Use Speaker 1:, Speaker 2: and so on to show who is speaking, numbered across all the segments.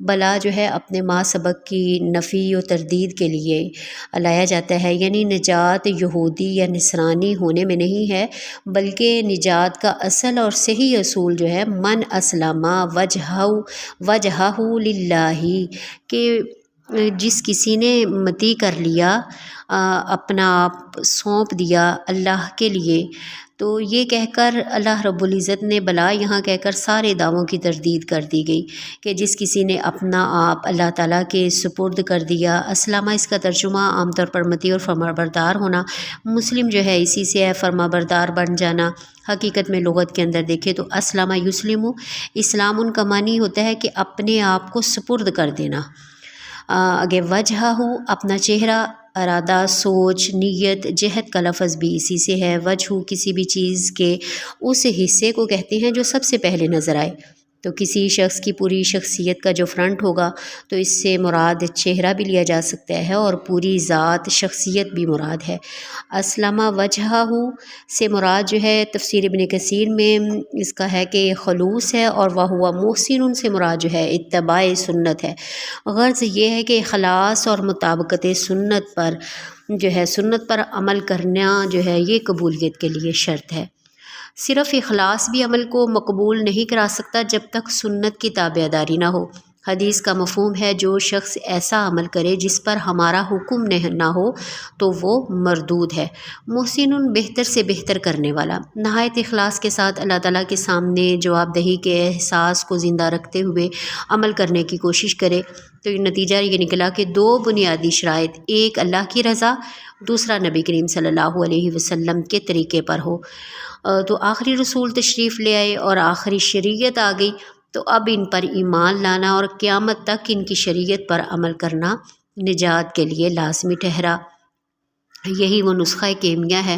Speaker 1: بلا جو ہے اپنے ما سبق کی نفی و تردید کے لیے لایا جاتا ہے، یعنی نجات یہودی یا نصرانی ہونے میں نہیں ہے، بلکہ نجات کا اصل اور صحیح اصول جو ہے من اسلم وجہہ للہ، کہ جس کسی نے متی کر لیا، اپنا آپ سونپ دیا اللہ کے لیے، تو یہ کہہ کر اللہ رب العزت نے بلا یہاں کہہ کر سارے دعووں کی تردید کر دی گئی کہ جس کسی نے اپنا آپ اللہ تعالیٰ کے سپرد کر دیا۔ اسلامہ اس کا ترجمہ عام طور پر متی اور فرمانبردار ہونا، مسلم جو ہے اسی سے ہے فرمانبردار بن جانا۔ حقیقت میں لغت کے اندر دیکھیں تو اسلامہ یسلم، اسلام ان کا معنی ہوتا ہے کہ اپنے آپ کو سپرد کر دینا۔ آگے وجہ اپنا چہرہ، ارادہ سوچ نیت، جہت کا لفظ بھی اسی سے ہے۔ وجہ کسی بھی چیز کے اس حصے کو کہتے ہیں جو سب سے پہلے نظر آئے، تو کسی شخص کی پوری شخصیت کا جو فرنٹ ہوگا تو اس سے مراد چہرہ بھی لیا جا سکتا ہے اور پوری ذات شخصیت بھی مراد ہے۔ اسلمہ وجہہ سے مراد جو ہے تفسیر ابن کثیر میں اس کا ہے کہ خلوص ہے، اور وہ محسن سے مراد جو ہے اتباع سنت ہے۔ غرض یہ ہے کہ اخلاص اور مطابقت سنت پر جو ہے سنت پر عمل کرنا جو ہے یہ قبولیت کے لیے شرط ہے۔ صرف اخلاص بھی عمل کو مقبول نہیں کرا سکتا جب تک سنت کی تابعداری نہ ہو۔ حدیث کا مفہوم ہے جو شخص ایسا عمل کرے جس پر ہمارا حکم نہ ہو تو وہ مردود ہے۔ محسن بہتر سے بہتر کرنے والا، نہایت اخلاص کے ساتھ اللہ تعالیٰ کے سامنے جواب دہی کے احساس کو زندہ رکھتے ہوئے عمل کرنے کی کوشش کرے، تو نتیجہ یہ نکلا کہ دو بنیادی شرائط، ایک اللہ کی رضا، دوسرا نبی کریم صلی اللہ علیہ وسلم کے طریقے پر ہو۔ تو آخری رسول تشریف لے آئے اور آخری شریعت آ گئی، تو اب ان پر ایمان لانا اور قیامت تک ان کی شریعت پر عمل کرنا نجات کے لیے لازمی ٹھہرا۔ یہی وہ نسخہ کیمیا ہے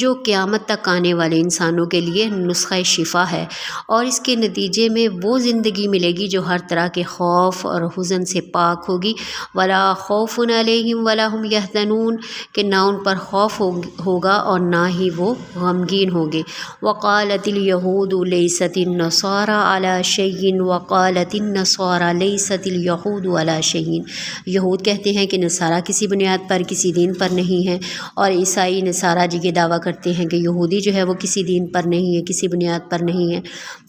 Speaker 1: جو قیامت تک آنے والے انسانوں کے لیے نسخہ شفا ہے، اور اس کے نتیجے میں وہ زندگی ملے گی جو ہر طرح کے خوف اور حزن سے پاک ہوگی۔ ولا خوف علیہم ولا هم یحزنون، کہ نہ ان پر خوف ہوگا اور نہ ہی وہ غمگین ہوں گے۔ وقالت الیہود لیست النصارى علی شیء وقالت النصارى لیست الیہود علی شیء، یہود کہتے ہیں کہ نصارہ کسی بنیاد پر کسی دین پر نہیں ہے، اور عیسائی نصارہ جی یہ دعویٰ کرتے ہیں کہ یہودی جو ہے وہ کسی دین پر نہیں ہے، کسی بنیاد پر نہیں ہے۔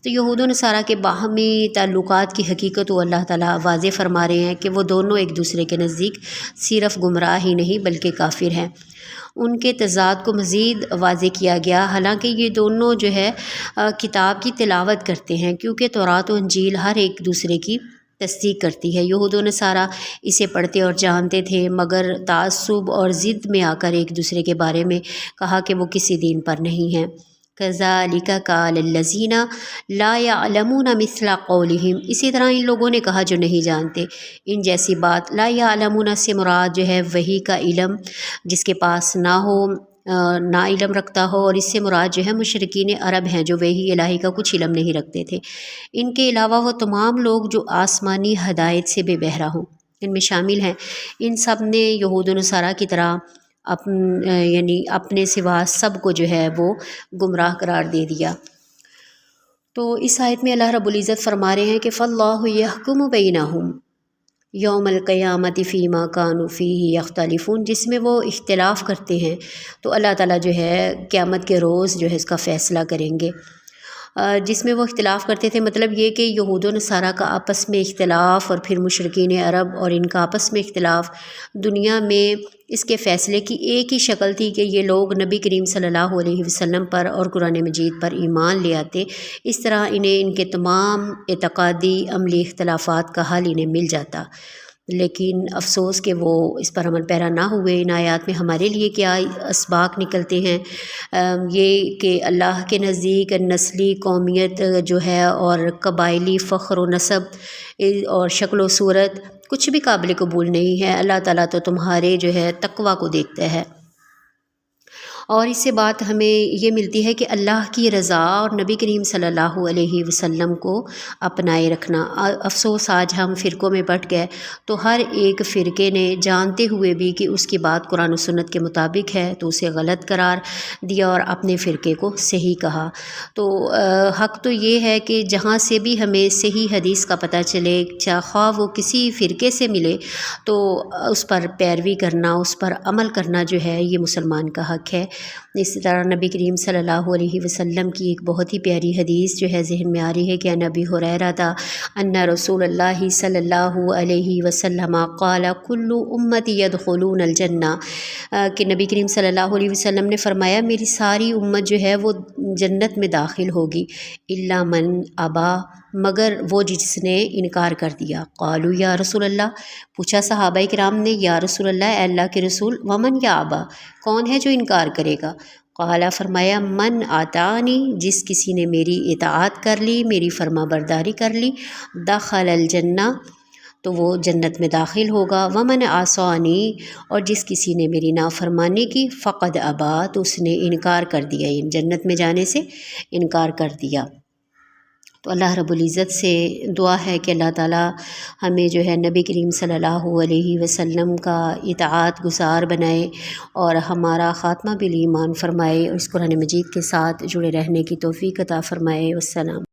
Speaker 1: تو یہود و نصارہ کے باہمی تعلقات کی حقیقت وہ اللہ تعالیٰ واضح فرما رہے ہیں کہ وہ دونوں ایک دوسرے کے نزدیک صرف گمراہ ہی نہیں بلکہ کافر ہیں۔ ان کے تضاد کو مزید واضح کیا گیا، حالانکہ یہ دونوں جو ہے کتاب کی تلاوت کرتے ہیں، کیونکہ تورات و انجیل ہر ایک دوسرے کی تصدیق کرتی ہے۔ یہود و نصارہ اسے پڑھتے اور جانتے تھے، مگر تعصب اور ضد میں آ کر ایک دوسرے کے بارے میں کہا کہ وہ کسی دین پر نہیں ہیں۔ كَذَلِكَ قَالَ الَّذِينَ لَا يَعْلَمُونَ مِثْلَ قَوْلِهِمْ، اسی طرح ان لوگوں نے کہا جو نہیں جانتے ان جیسی بات۔ لا يعلمون سے مراد جو ہے وحی کا علم، جس کے پاس نہ ہو، نہ علم رکھتا ہو، اور اس سے مراد جو ہے مشرکین عرب ہیں جو وحی الہی کا کچھ علم نہیں رکھتے تھے۔ ان کے علاوہ وہ تمام لوگ جو آسمانی ہدایت سے بے بہرہ ہوں، ان میں شامل ہیں۔ ان سب نے یہود و نصارہ کی طرح یعنی اپنے سوا سب کو جو ہے وہ گمراہ قرار دے دیا۔ تو اس آیت میں اللہ رب العزت فرما رہے ہیں کہ فَاللَّهُ يَحْكُمُ بَيْنَهُمْ یوم القیامت فیما کانوا فیہ یختلفون، جس میں وہ اختلاف کرتے ہیں تو اللہ تعالیٰ جو ہے قیامت کے روز جو ہے اس کا فیصلہ کریں گے۔ جس میں وہ اختلاف کرتے تھے، مطلب یہ کہ یہود و نصارہ کا آپس میں اختلاف اور پھر مشرکین عرب اور ان کا آپس میں اختلاف، دنیا میں اس کے فیصلے کی ایک ہی شکل تھی کہ یہ لوگ نبی کریم صلی اللہ علیہ وسلم پر اور قرآن مجید پر ایمان لے آتے، اس طرح انہیں ان کے تمام اعتقادی عملی اختلافات کا حل انہیں مل جاتا۔ لیکن افسوس کہ وہ اس پر عمل پیرا نہ ہوئے۔ ان آیات میں ہمارے لیے کیا اسباق نکلتے ہیں؟ یہ کہ اللہ کے نزدیک نسلی قومیت جو ہے اور قبائلی فخر و نسب اور شکل و صورت کچھ بھی قابل قبول نہیں ہے۔ اللہ تعالیٰ تو تمہارے جو ہے تقویٰ کو دیکھتا ہے۔ اور اس سے بات ہمیں یہ ملتی ہے کہ اللہ کی رضا اور نبی کریم صلی اللہ علیہ وسلم کو اپنائے رکھنا۔ افسوس آج ہم فرقوں میں بٹ گئے تو ہر ایک فرقے نے جانتے ہوئے بھی کہ اس کی بات قرآن و سنت کے مطابق ہے تو اسے غلط قرار دیا اور اپنے فرقے کو صحیح کہا۔ تو حق تو یہ ہے کہ جہاں سے بھی ہمیں صحیح حدیث کا پتہ چلے، چاہے خواہ وہ کسی فرقے سے ملے، تو اس پر پیروی کرنا، اس پر عمل کرنا جو ہے یہ مسلمان کا حق ہے۔ اسی طرح نبی کریم صلی اللہ علیہ وسلم کی ایک بہت ہی پیاری حدیث جو ہے ذہن میں آ رہی ہے کہ نبی ہریرہ ان رسول اللہ صلی اللہ علیہ وسلم قال کل امتی یدخلون الجنہ، کہ نبی کریم صلی اللہ علیہ وسلم نے فرمایا میری ساری امت جو ہے وہ جنت میں داخل ہوگی الا من ابا، مگر وہ جس نے انکار کر دیا۔ قالوا یا رسول اللہ، پوچھا صحابہ کرام نے یا رسول اللہ، اے اللہ کے رسول، ومن یا ابا، کون ہے جو انکار کرے گا؟ قالا، فرمایا من آتانی، جس کسی نے میری اطاعت کر لی، میری فرما برداری کر لی، دخل الجنہ، تو وہ جنت میں داخل ہوگا۔ ومن عصانی، اور جس کسی نے میری نافرمانی کی، فقد ابا، تو اس نے انکار کر دیا، یعنی جنت میں جانے سے انکار کر دیا۔ تو اللہ رب العزت سے دعا ہے کہ اللہ تعالی ہمیں جو ہے نبی کریم صلی اللہ علیہ وسلم کا اطاعت گزار بنائے اور ہمارا خاتمہ بالایمان فرمائے اور اس قرآن مجید کے ساتھ جڑے رہنے کی توفیق عطا فرمائے۔ والسلام۔